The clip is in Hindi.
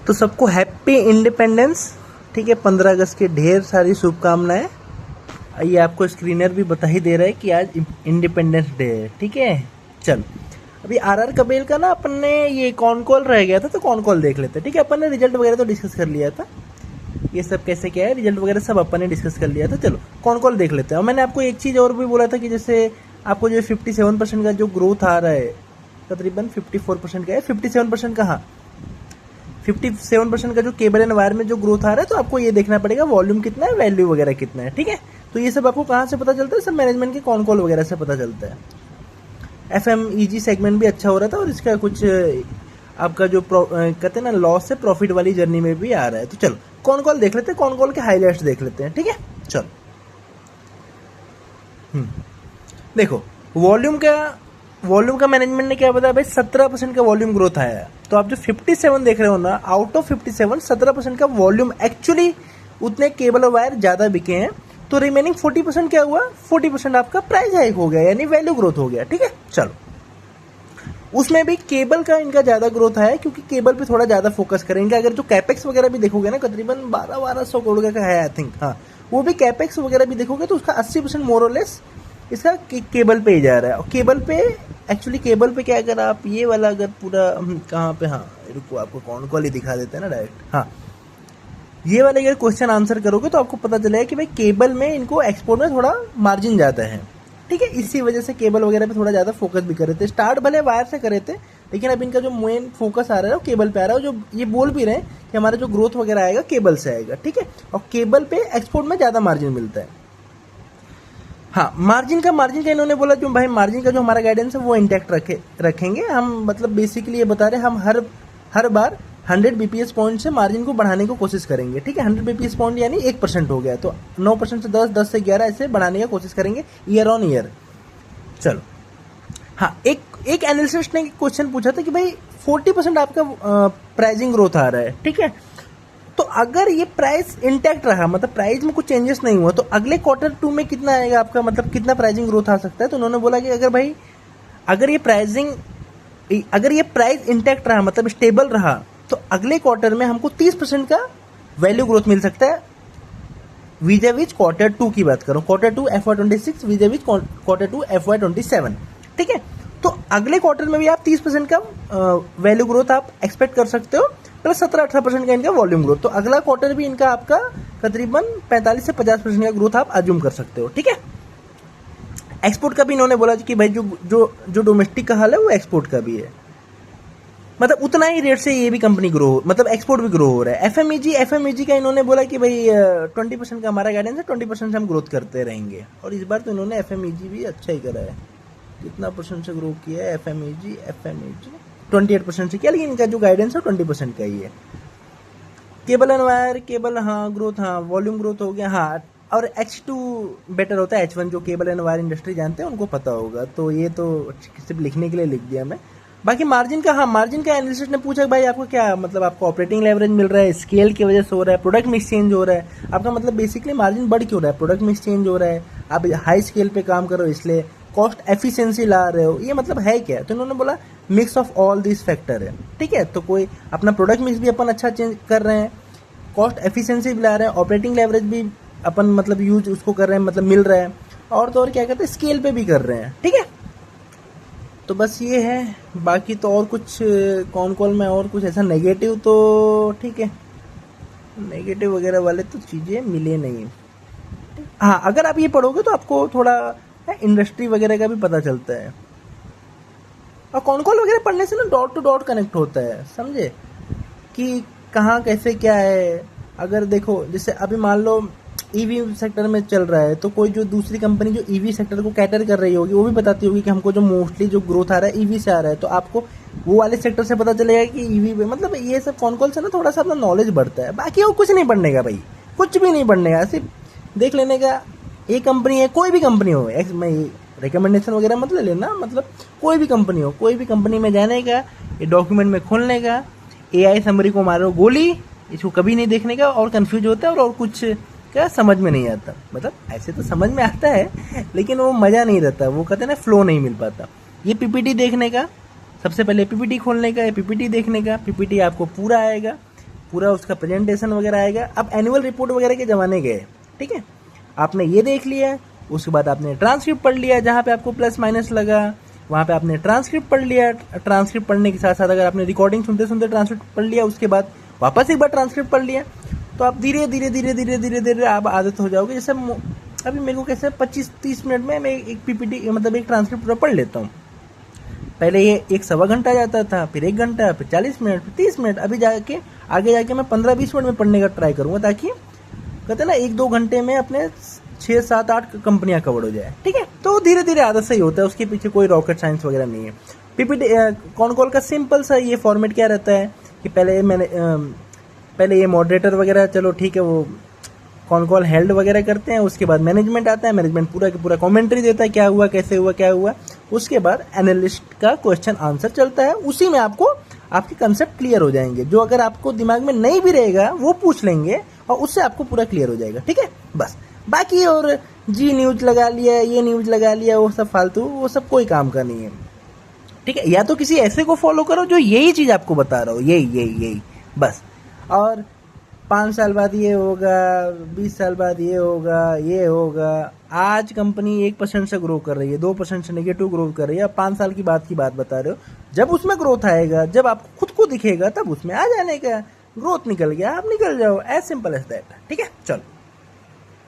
तो सबको हैप्पी इंडिपेंडेंस। ठीक है, 15 अगस्त की ढेर सारी शुभकामनाएं। ये आपको स्क्रीनर भी बता ही दे रहा है कि आज इंडिपेंडेंस डे है। ठीक है, चल अभी आरआर कबीर का ना अपन ने ये कॉन कॉल रह गया था, तो कॉन कॉल देख लेते हैं। ठीक है, अपन ने रिजल्ट वगैरह तो डिस्कस कर लिया था, ये सब कैसे क्या है रिजल्ट वगैरह सब अपन ने डिस्कस कर लिया था। चलो कॉन कॉल देख लेते हैं। और मैंने आपको एक चीज़ और भी बोला था कि जैसे आपको जो 57% का जो ग्रोथ आ रहा है, तकरीबन 54% का है, 57% कहाँ 57% का जो केबल एंड वायर में जो ग्रोथ आ रहा है, तो आपको ये देखना पड़ेगा वॉल्यूम कितना है, वैल्यू वगैरह कितना है। ठीक है, तो ये सब आपको कहाँ से पता चलता है, सब मैनेजमेंट के कॉन कॉल वगैरह से पता चलता है। FMEG सेगमेंट भी अच्छा हो रहा था, और इसका कुछ आपका जो कहते हैं ना लॉस से प्रॉफिट वाली जर्नी में भी आ रहा है। तो चलो कॉन कॉल देख लेते हैं, कॉन कॉल के हाईलाइट्स देख लेते हैं। ठीक है, चलो देखो वॉल्यूम का मैनेजमेंट ने क्या बताया भाई, 17% का वॉल्यूम ग्रोथ आया है। तो आप जो 57 देख रहे हो ना, आउट ऑफ 57 17% का वॉल्यूम, एक्चुअली उतने केबल और वायर ज्यादा बिके हैं। तो रिमेनिंग 40% क्या हुआ, 40% आपका प्राइस हाइक हो गया, यानी वैल्यू ग्रोथ हो गया। ठीक है, चलो उसमें भी केबल का इनका ज्यादा ग्रोथ है, क्योंकि केबल पे थोड़ा ज्यादा फोकस करें। इनका अगर जो कैपेक्स वगैरह भी देखोगे ना, तकरीबन 1200 करोड़ का है आई थिंक, हाँ वो भी कैपेक्स वगैरह भी देखोगे तो उसका 80% मोर और लेस इसका केबल पे ही जा रहा है। और केबल पे एक्चुअली केबल पे क्या, अगर आप ये वाला अगर पूरा कहाँ पे, हाँ रुको आपको कौन कॉल ही दिखा देते हैं ना डायरेक्ट। हाँ ये वाला अगर क्वेश्चन आंसर करोगे तो आपको पता चलेगा कि भाई केबल में इनको एक्सपोर्ट में थोड़ा मार्जिन ज़्यादा है। ठीक है, इसी वजह से केबल वगैरह पे थोड़ा ज़्यादा फोकस भी कर रहे थे। स्टार्ट भले वायर से करे थे, लेकिन अब इनका जो मेन फोकस आ रहा है वो केबल पे आ रहा है। जो ये बोल भी रहे हैं कि हमारा जो ग्रोथ वगैरह आएगा केबल से आएगा। ठीक है, और केबल पे एक्सपोर्ट में ज़्यादा मार्जिन मिलता है। हाँ मार्जिन का इन्होंने बोला जो भाई मार्जिन का जो हमारा गाइडेंस है वो इंटैक्ट रखेंगे हम। मतलब बेसिकली ये बता रहे हैं हम हर बार 100 बीपीएस पॉइंट से मार्जिन को बढ़ाने की कोशिश करेंगे। ठीक है, 100 बीपीएस पॉइंट यानी 1% हो गया, तो 9% से 10, 10 से 11 ऐसे बढ़ाने की कोशिश करेंगे ईयर ऑन ईयर। चलो हाँ, एक एनालिसिस्ट ने क्वेश्चन पूछा था कि भाई 40% आपका प्राइसिंग ग्रोथ आ रहा है। ठीक है, तो अगर ये प्राइस इंटैक्ट रहा, मतलब प्राइस में कुछ चेंजेस नहीं हुआ, तो अगले क्वार्टर 2 में कितना आएगा आपका, मतलब कितना प्राइसिंग ग्रोथ आ सकता है। तो उन्होंने बोला कि अगर ये प्राइस इंटैक्ट रहा, मतलब स्टेबल रहा, तो अगले क्वार्टर में हमको 30% का वैल्यू ग्रोथ मिल सकता है। विज क्वार्टर 2 की बात करो, quarter 2 FY26 Vij quarter 2 FY27। ठीक है, तो अगले क्वार्टर में भी आप 30% का वैल्यू ग्रोथ आप एक्सपेक्ट कर सकते हो, प्लस 17-18% का इनका वॉल्यूम ग्रोथ। तो अगला क्वार्टर भी इनका आपका तकरीबन 45 से 50% का ग्रोथ आप अज्यूम कर सकते हो। ठीक है, एक्सपोर्ट का भी इन्होंने बोला कि भाई जो डोमेस्टिक का हाल है वो एक्सपोर्ट का भी है, मतलब उतना ही रेट से ये भी कंपनी ग्रो, मतलब एक्सपोर्ट भी ग्रो हो रहा है। एफएमईजी का इन्होंने बोला कि भाई 20% का हमारा गाइडेंस है, 20% से हम ग्रोथ करते रहेंगे। और इस बार तो इन्होंने एफएमईजी भी अच्छा ही करा है। कितना परसेंट से ग्रो किया है एफएमईजी 28% से किया, लेकिन इनका जो गाइडेंस है 20% का ही है। केबल एंड वायर, केबल हाँ ग्रोथ, हाँ वॉल्यूम ग्रोथ हो गया, हाँ। और H2 बेटर होता है, H1 जो केबल एंड वायर इंडस्ट्री जानते हैं उनको पता होगा, तो ये तो सिर्फ लिखने के लिए लिख दिया मैं। बाकी मार्जिन का, हाँ मार्जिन का एनालिसिस ने पूछा भाई आपको क्या, मतलब आपको ऑपरेटिंग लेवरेज मिल रहा है, स्केल की वजह से हो रहा है, प्रोडक्ट मिक्स चेंज हो रहा है, आपका मतलब बेसिकली मार्जिन बढ़ क्यों रहा है, प्रोडक्ट मिक्स चेंज हो रहा है, आप हाई स्केल पे काम करो इसलिए, कॉस्ट एफिशिएंसी ला रहे हो, ये मतलब है क्या। तो उन्होंने बोला mix of all this factor है। ठीक है, तो कोई अपना प्रोडक्ट मिक्स भी अपन अच्छा चेंज कर रहे हैं, कॉस्ट एफिशिएंसी भी ला रहे हैं, ऑपरेटिंग लेवरेज भी अपन मतलब यूज उसको कर रहे हैं, मतलब मिल रहा है, और तो और क्या कहते हैं स्केल पे भी कर रहे हैं। ठीक है, तो बस ये है। बाकी तो और कुछ कॉन कॉल में और कुछ ऐसा नेगेटिव तो ठीक है, नेगेटिव वगैरह वाले तो चीज़ें मिले नहीं। हाँ अगर आप ये पढ़ोगे तो आपको थोड़ा इंडस्ट्री वगैरह का भी पता चलता है, और कॉन कॉल वगैरह पढ़ने से ना डॉट टू डॉट कनेक्ट होता है, समझे कि कहाँ कैसे क्या है। अगर देखो जैसे अभी मान लो ईवी सेक्टर में चल रहा है, तो कोई जो दूसरी कंपनी जो ईवी सेक्टर को कैटर कर रही होगी वो भी बताती होगी कि हमको जो मोस्टली जो ग्रोथ आ रहा है ईवी से आ रहा है, तो आपको वो वाले सेक्टर से पता चलेगा कि ईवी में, मतलब ये सब कॉन कॉल से ना थोड़ा सा अपना नॉलेज बढ़ता है। बाकी वो कुछ नहीं पढ़ने का भाई, कुछ भी नहीं पढ़ने का, सिर्फ देख लेने का। एक कंपनी है, कोई भी कंपनी हो, मैं रिकमेंडेशन वगैरह मत ले लेना, मतलब कोई भी कंपनी हो, कोई भी कंपनी में जाने का, ये डॉक्यूमेंट में खोलने का, AI समरी को मारो गोली, इसको कभी नहीं देखने का, और कंफ्यूज होता है और कुछ क्या समझ में नहीं आता। मतलब ऐसे तो समझ में आता है, लेकिन वो मज़ा नहीं रहता, वो कहते हैं ना फ्लो नहीं मिल पाता। ये PPT देखने का, सबसे पहले PPT खोलने का, PPT देखने का, PPT आपको पूरा आएगा, पूरा उसका प्रेजेंटेशन वगैरह आएगा। अब एनुअल रिपोर्ट वगैरह के ज़माने गए, ठीक है। आपने ये देख लिया, उसके बाद आपने ट्रांसक्रिप्ट पढ़ लिया, जहाँ पे आपको प्लस माइनस लगा वहाँ पे आपने ट्रांसक्रिप्ट पढ़ लिया। ट्रांसक्रिप्ट पढ़ने के साथ साथ अगर आपने रिकॉर्डिंग सुनते सुनते ट्रांसक्रिप्ट पढ़ लिया, उसके बाद वापस एक बार ट्रांसक्रिप्ट पढ़ लिया, तो आप धीरे धीरे धीरे धीरे धीरे धीरे आप आदत हो जाओगे। जैसे अभी मेरे को कैसे 25-30 मिनट में मैं एक पीपीटी मतलब एक ट्रांसक्रिप्ट पूरा पढ़ लेता हूँ। पहले ये 1-1.25 जाता था, फिर 1 घंटा, फिर 40 मिनट, फिर 30 मिनट। अभी जाके आगे जाके मैं 15-20 मिनट में पढ़ने का ट्राई करूँगा, ताकि कहते हैं ना 1-2 घंटे में अपने 6-7-8 कंपनियां कवर हो जाए, ठीक है। तो धीरे धीरे आदत से ही होता है, उसके पीछे कोई रॉकेट साइंस वगैरह नहीं है। पीपीटी कॉन कॉल का सिंपल सा ये फॉर्मेट क्या रहता है कि पहले ये मॉडरेटर वगैरह, चलो ठीक है, वो कॉन कॉल हेल्ड वगैरह करते हैं। उसके बाद मैनेजमेंट आता है, मैनेजमेंट पूरा का पूरा कमेंट्री देता है, क्या हुआ, कैसे हुआ, क्या हुआ। उसके बाद एनालिस्ट का क्वेश्चन आंसर चलता है, उसी में आपको आपके कंसेप्ट क्लियर हो जाएंगे। जो अगर आपको दिमाग में नहीं भी रहेगा वो पूछ लेंगे और उससे आपको पूरा क्लियर हो जाएगा, ठीक है। बस बाकी और जी न्यूज लगा लिया, ये न्यूज लगा लिया, वो सब फालतू, वो सब कोई काम का नहीं है, ठीक है। या तो किसी ऐसे को फॉलो करो जो यही चीज आपको बता रहा हो, यही बस। और 5 साल बाद ये होगा, 20 साल बाद ये होगा। आज कंपनी 1% से ग्रो कर रही है, 2% से नेगेटिव ग्रोथ कर रही है, 5 साल की बात बता रहे हो। जब उसमें ग्रोथ आएगा, जब आपको खुद को दिखेगा, तब उसमें आ जाने का। ग्रोथ निकल गया, आप निकल जाओ, एज सिंपल एज दैट, ठीक है। चलो।